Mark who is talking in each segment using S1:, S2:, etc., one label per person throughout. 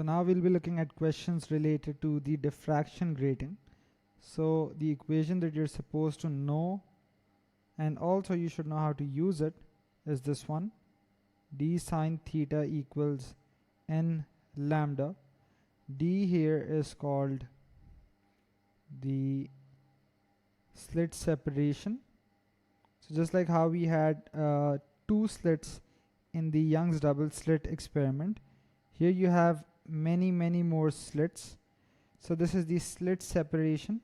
S1: So now we'll be looking at questions related to the diffraction grating. So the equation that you're supposed to know, and also you should know how to use it, is this one. D sine theta equals n lambda. D here is called the slit separation. So just like how we had two slits in the Young's double slit experiment, here you have many more slits. So this is the slit separation,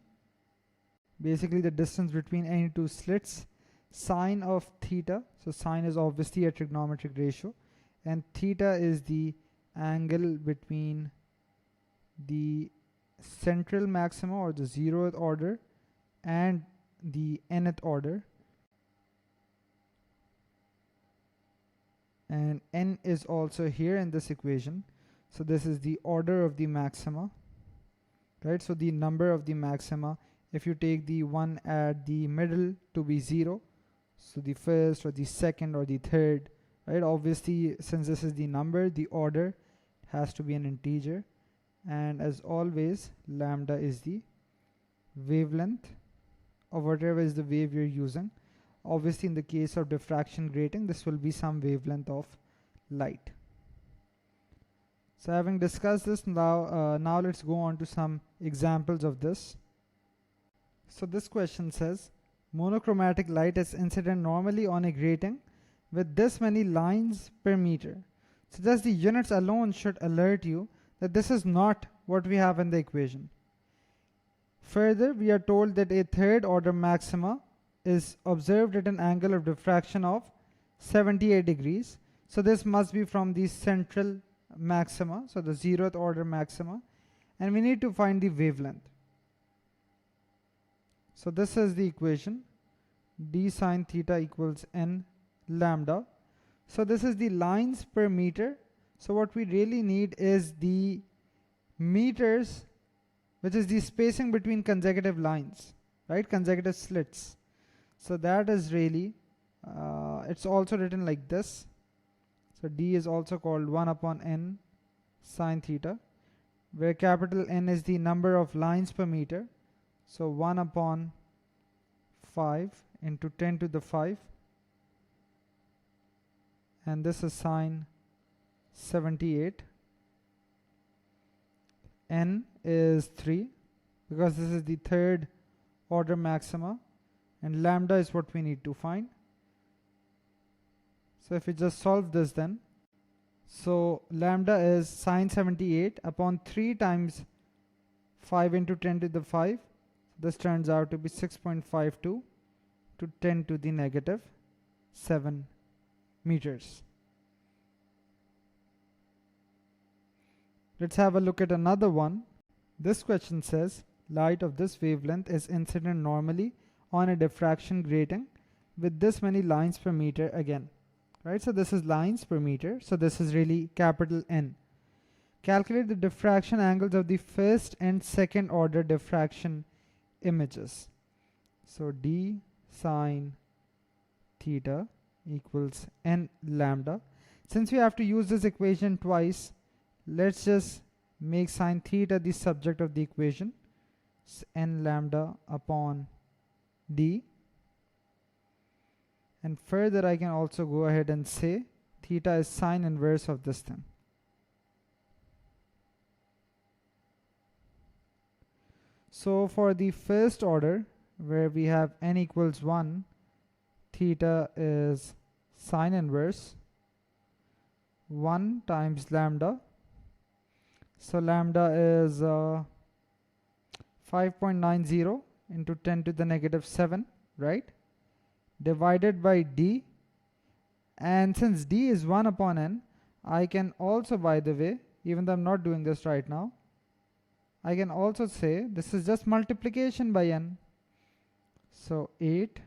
S1: basically the distance between any two slits. Sine of theta, so sine is obviously a trigonometric ratio, and theta is the angle between the central maxima or the 0th order and the nth order, and n is also here in this equation. So this is the order of the maxima, right? So the number of the maxima, if you take the one at the middle to be 0, so the first or the second or the third, right? Obviously, since this is the number, the order has to be an integer, and as always, lambda is the wavelength or whatever is the wave you're using. Obviously, in the case of diffraction grating, this will be some wavelength of light. So having discussed this, now let's go on to some examples of this. So this question says, monochromatic light is incident normally on a grating with this many lines per meter. So just the units alone should alert you that this is not what we have in the equation. Further, we are told that a third order maxima is observed at an angle of diffraction of 78 degrees. So this must be from the central maxima, so the 0th order maxima, and we need to find the wavelength. So this is the equation, d sine theta equals n lambda. So this is the lines per meter. So what we really need is the meters, which is the spacing between consecutive lines, right? Consecutive slits. So that is really, it's also written like this. So d is also called 1 upon n sine theta, where capital N is the number of lines per meter. So 1 upon 5 into 10 to the 5, and this is sine 78. N is 3 because this is the third order maxima, and lambda is what we need to find. So if we just solve this, then so lambda is sine 78 upon 3 times 5 into 10 to the 5. This turns out to be 6.52 to 10 to the negative 7 meters. Let's have a look at another one. This question says, light of this wavelength is incident normally on a diffraction grating with this many lines per meter again. Right, so this is lines per meter, so this is really capital N. Calculate the diffraction angles of the first and second order diffraction images. So d sine theta equals n lambda. Since we have to use this equation twice, let's just make sine theta the subject of the equation. It's n lambda upon d. And further, I can also go ahead and say theta is sine inverse of this thing. So for the first order, where we have n equals 1, theta is sine inverse 1 times lambda. So lambda is 5.90 into 10 to the negative 7, right? Divided by d, and since d is 1 upon n, I can also, by the way, even though I'm not doing this right now, I can also say this is just multiplication by n. So 8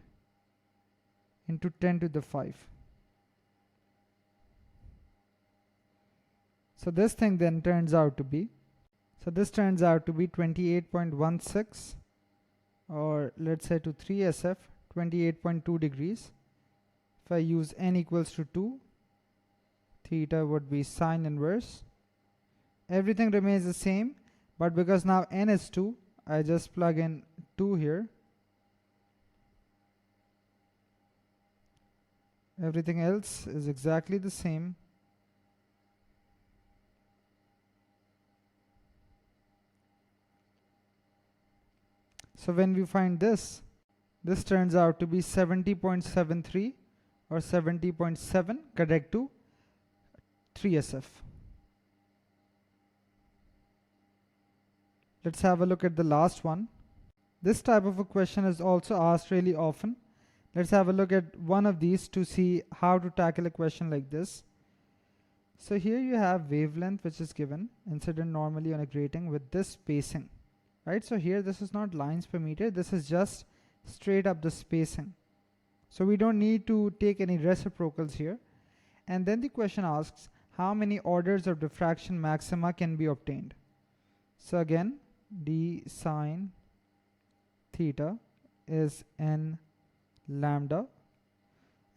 S1: into 10 to the 5. So this thing then turns out to be, 28.16, or let's say to 3SF, 28.2 degrees. If I use n equals to 2, theta would be sine inverse everything remains the same, but because now n is 2, I just plug in 2 here. Everything else is exactly the same. So when we find this turns out to be 70.73 or 70.7, correct to 3SF. Let's have a look at the last one. This type of a question is also asked really often. Let's have a look at one of these to see how to tackle a question like this. So here you have wavelength, which is given, incident normally on a grating with this spacing, right? So here this is not lines per meter, this is just straight up the spacing. So we don't need to take any reciprocals here. And then the question asks, how many orders of diffraction maxima can be obtained? So again, d sine theta is n lambda,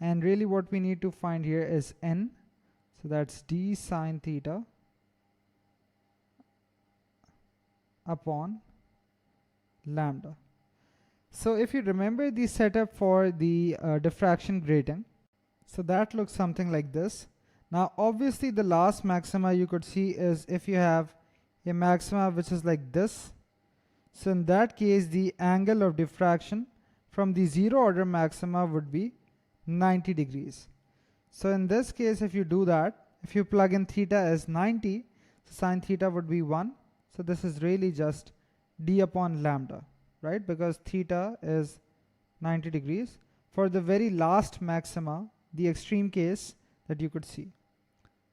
S1: and really what we need to find here is n, so that's d sine theta upon lambda. So if you remember the setup for the diffraction grating, so that looks something like this. Now obviously the last maxima you could see is if you have a maxima which is like this, so in that case the angle of diffraction from the zero order maxima would be 90 degrees. So in this case, if you do that, if you plug in theta as 90, so sine theta would be 1. So this is really just d upon lambda, right? Because theta is 90 degrees for the very last maxima, the extreme case that you could see.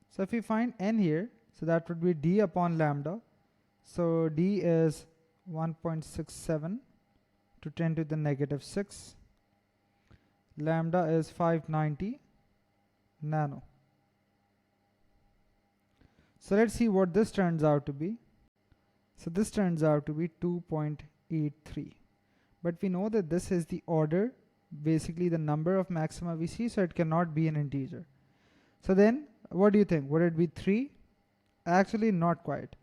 S1: So if we find n here, so that would be d upon lambda. So d is 1.67 to 10 to the negative 6. Lambda is 590 nano. So let's see what this turns out to be. So this turns out to be 2.83. But we know that this is the order, basically the number of maxima we see, so it cannot be an integer. So then, what do you think? Would it be 3? Actually, not quite.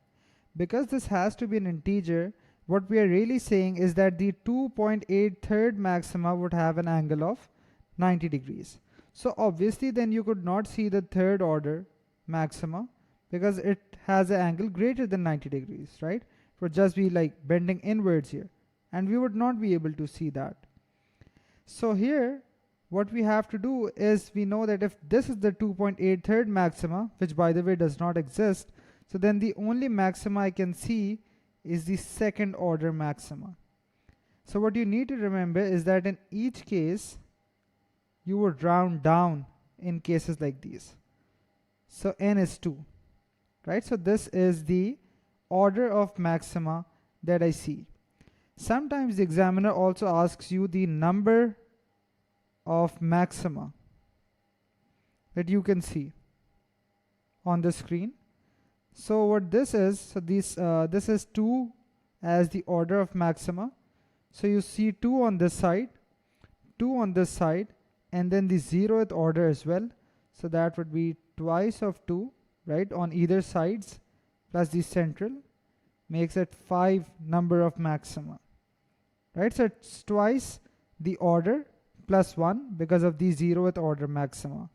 S1: Because this has to be an integer, what we are really saying is that the 2.83rd maxima would have an angle of 90 degrees. So obviously then you could not see the third order maxima because it has an angle greater than 90 degrees, right? It would just be like bending inwards here, and we would not be able to see that. So here what we have to do is, we know that if this is the 2.83rd maxima, which by the way does not exist, so then the only maxima I can see is the second order maxima. So what you need to remember is that in each case you would round down in cases like these. So n is 2, right? So this is the order of maxima that I see. Sometimes the examiner also asks you the number of maxima that you can see on the screen. So what this is, so this is 2 as the order of maxima. So you see 2 on this side, 2 on this side, and then the 0th order as well. So that would be twice of 2, right, on either sides, plus the central, makes it 5 number of maxima, right? So it's twice the order plus 1 because of the 0th order maxima.